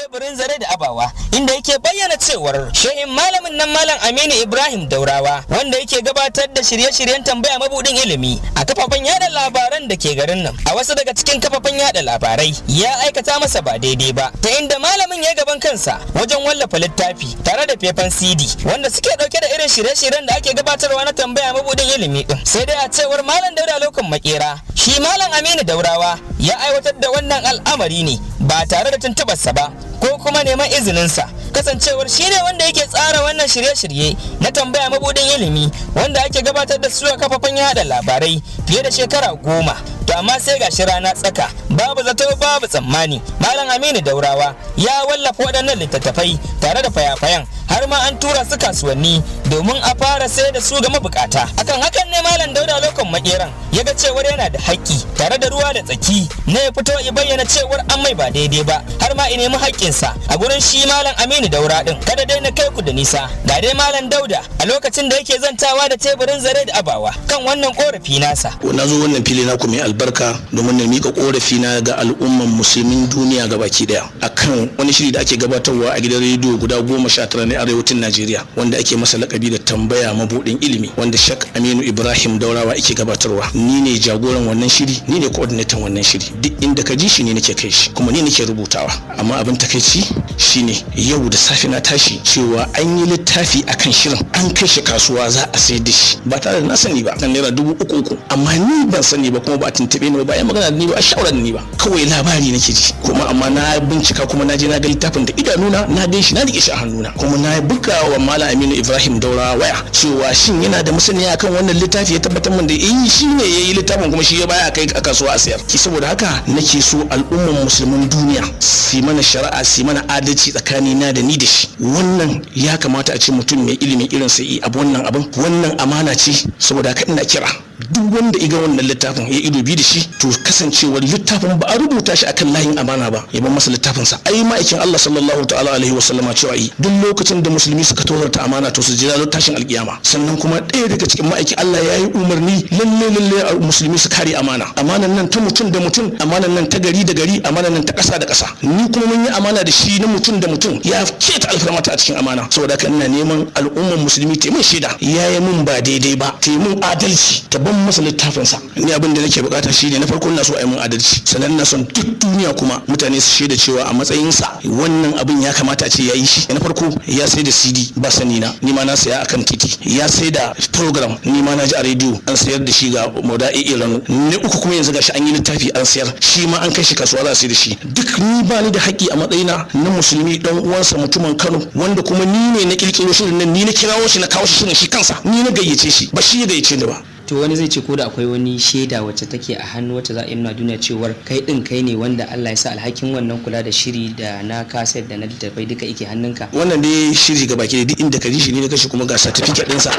teburin zare da abawa inda yake bayyana cewar shehin malamin nan Malam Aminu Ibrahim Daurawa wanda yake gabatar da shirye-shiryen tambaya mabudin ilimi a kafafen yada labaran da ke garin nan a wasu daga cikin kafafen yada labarai ya aikata masa ba daidai ba ta inda malamin ya gaban kansa wajen wallafa littafi tare da faifan CD wanda suke dauke da irin shirye-shiryen da ake gabatarwa na tambaya mabudin ilimi din sai dai a cewar Malam Dauda Lokon Makera shi Malam Aminu Daurawa ya aiwatar da wannan al'amari ne ba tare da tuntubarsa ba ko kuma neman izininsa kasancewar shi ne wanda yake tsara wannan shirye-shirye na tambaya mabudin ilimi wanda ake gabatar da su a kafafen yada labarai fiye da shekara 10 to amma sai gashi rana tsaka babu zato babu tsammani Malam Aminu Daurawa ya wallafa waɗannan littattafai tare da fayafayan har ma an tura su kasuwanni domin a fara sai da su ga mabukata akan hakan ne Malam Dauda Lokon Makeran ya ga cewar yana da haƙƙi tare da ruwa da tsaki ne ya fito ya bayyana cewar an mai ba daidai ba har ma ya nemi haƙƙinsa a gurin shi Malam Aminu Daura din kada dai na kai ku da nisa ga dai Malam Dauda a lokacin da yake zantawa da teburin zare da abawa kan wannan korafi nasa. Na zo wannan fili na ku mai albarka domin na mika korafi na ga al'umman musulmin duniya gabaki daya akan wani shiri da ake gabatarwa a gidan rediyo guda 19 na arewacin Najeriya wanda ake masa lakabi da tambaya mabudin ilimi wanda Sheikh Aminu Ibrahim Daurawa yake gabatarwa. Ni ne jagoran wannan shiri, ni ne coordinator wannan shiri. Duk inda ka ji shi ne nake kai shi kuma ni nake rubutawa. Amma abin takeici shine yau da safe na tashi cewa an yi littafi akan shirin an kai shi kasuwa za a sayar da shi ba tare da na sani ba kan naira 3,000 amma ni ban sani ba kuma ba tuntube ni ba ya magana da ni ba shawara da ni ba kawai labari nake ji kuma amma na bincika kuma na je na ga littafin da idanuna na gan shi na rike shi a hannuna kuma na buga wa Malam Aminu Ibrahim Daurawa waya cewa shin yana da masaniya akan wannan littafi ya tabbatar min da shi ne yayi littafin kuma shi ya baya kai a kasuwa a sayar ki saboda haka nake so al'umman musulmin duniya su mana shari'a su mana adalci tsakani na da ni da shi wannan ya kamata a ce mutum mai ilimi irin sai abu wannan amana ce saboda haka ina kira duk wanda iga wannan littafin ya ido bi da shi to kasancewar littafin ba a rubuta shi akan layin amana ba ya bar masa littafin sa ai ma'aikin Allah sallallahu ta'ala alaihi wa sallama cewa yi duk lokacin da musulmi suka tozarta amana to su jira tashin alkiyama sannan kuma ɗaya daga cikin ma'aikin Allah ya yi umarni lalle musulmi su kare amana amanan nan ta mutum da mutum amanan nan ta gari da gari amanan nan ta ƙasa da ƙasa ni kuma mun yi amana da shi na mutum da mutum ya keta alfarmata a cikin amana saboda haka ina neman al'umman musulmi ta mun shaida yayi mun ba daidai ba ta mun adalci ta ban masa littafinsa ni abin da nake bukata shine na farko ina so a yi mun adalci sannan ina son duk duniya kuma mutane su shaida cewa a matsayinsa wannan abin ya kamata a ce ya yi shi na farko ya sai da CD ba sani na ni ma na saya akan titi ya sai da program ni ma na ji a rediyo an sayar da shi ga Moda'i Iranu ne uku kuma yanzu gashi an yi littafi an sayar shi ma an kai shi kasuwa za a sayar da shi duk ni ba ni da haƙƙi a matsayina na musulmi dan uwansa mutumin Kano wanda kuma ni ne na kirkiro shirin nan ni na kirawo shi na kawo shi shi kansa ni na gayyace shi ba shi ya gayyace ni ba. To wani zai ce ko da akwai wani shaida wacce take a hannu wacce za a yi nuna duniya cewar kai ne wanda Allah ya sa alhakin wannan kula da shiri da na kaset da na littattafai duka yake hannunka. Wannan dai shiri ga baki duk inda ka ji shi ne kashi kuma ga certificate ɗinsa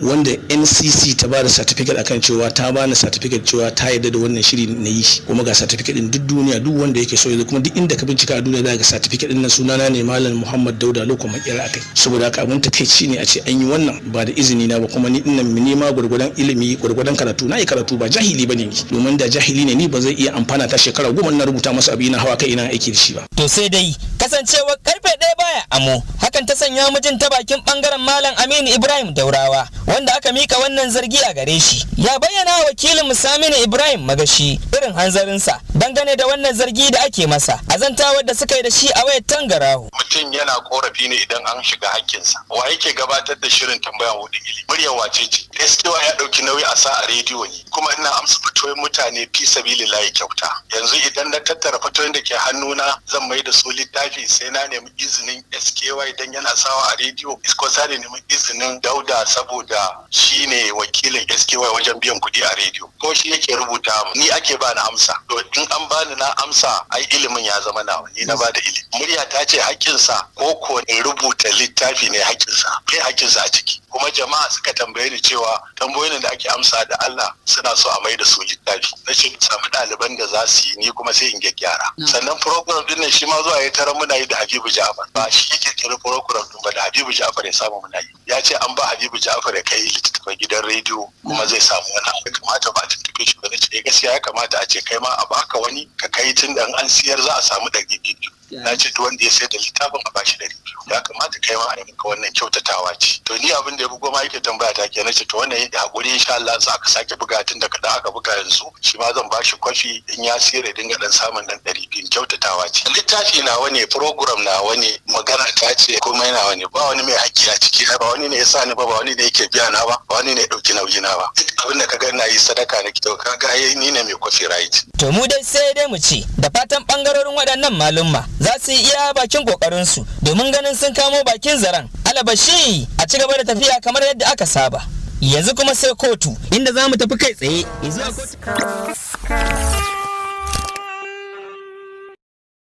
wanda NCC ta ba da certificate akan cewa ta bani certificate cewa ta yarda da wannan shiri na yi kuma ga certificate din duk duniya duk wanda yake so yanzu kuma duk inda ka bincika a duniya za ga certificate din nan sunana ne Malam Muhammad Dauda Lokon Makera akai saboda haka abin takeici ne a ce an yi wannan ba da izini na ba kuma ni dinnan nema gurgurdan ilimi gurgurdan karatu na yi karatu ba jahili bane ni domin da jahili ne ni ba zai iya amfana ta shekara 10 na rubuta masa abin na hawa kai ina aiki da shi ba. To sai dai kasancewa karfe ɗaya baya amo hakan ta sanya mijin ta bakin bangaren Malam Aminu Ibrahim Daurawa wanda aka mika wannan zargi a gare shi ya bayyana wakilin Musaminu Ibrahim Magashi irin hanzarinsa dangane da wannan zargi da ake masa a zantawar da suka yi da shi a wayar tangarahu. Mutum yana korafi ne idan an shiga hakkinsa. Wa yake gabatar da shirin tambaya wadda ilimi? Muryar wace ce? Gaskiya ya dauki nauyi a sa a rediyo ne kuma ina amsa fatoyin mutane fi sabilillahi kyauta. Yanzu idan na tattara fatoyin da ke hannuna zan mai da su littafi sai na nemi izinin SKY idan yana sawa a rediyo. Isko sai nemi izinin Dauda saboda shi ne wakilin SKY wajen biyan kuɗi a rediyo ko shi yake rubuta ni ake bani amsa to in an bani na amsa ai ilimin ya zama nawa ni na bada ilimi murya ta ce haƙƙinsa ko in rubuta littafi ne haƙƙinsa kai haƙƙinsa a ciki kuma jama'a suka tambaye ni cewa tambayoyin da ake amsa da Allah suna so a mai da su littafi na ce samu ɗaliban da za su yi ni kuma sai in gyaggyara sannan program din nan shi ma zuwa ya tarar muna yi da Habibu Ja'far ba shi yake kira program din ba da Habibu Ja'far ya samu muna yi ya ce an ba Habibu Ja'far ya kai littattafan gidan rediyo kuma zai samu wani abu kamata ba a tuntuɓe shi ba na ce gaskiya ya kamata a ce kai ma a baka wani ka kai tun da an siyar za a samu 200 na ce duk wanda ya sai da littafin a bashi 200. Ya kamata kai ma a yi maka wannan kyautatawa ce. To ni abin da ya bugo ma yake tambaya ta kenan ce to wannan yadda hakuri insha Allah za ka sake buga tun da kadan aka buga yanzu shi ma zan bashi kwafi in ya sire dinga dan samun dan 200 kyautatawa ce. Littafi na wani program na wani magana ta ce komai na wani ba wani mai haƙƙi a ciki ba wani ne ya sa ni ba wani ne yake biya na ba wani ne ya dauki nauyi na ba. Abin da kaga ina yi sadaka na to kaga ni ne mai copyright. To mu dai sai dai mu ci da fatan bangarorin waɗannan malumma za su yi iya bakin kokarin su domin ganin sun kamo bakin zaren. Alabashi a ci gaba da tafiya kamar yadda aka saba. Yanzu kuma sai kotu inda za mu tafi kai tsaye.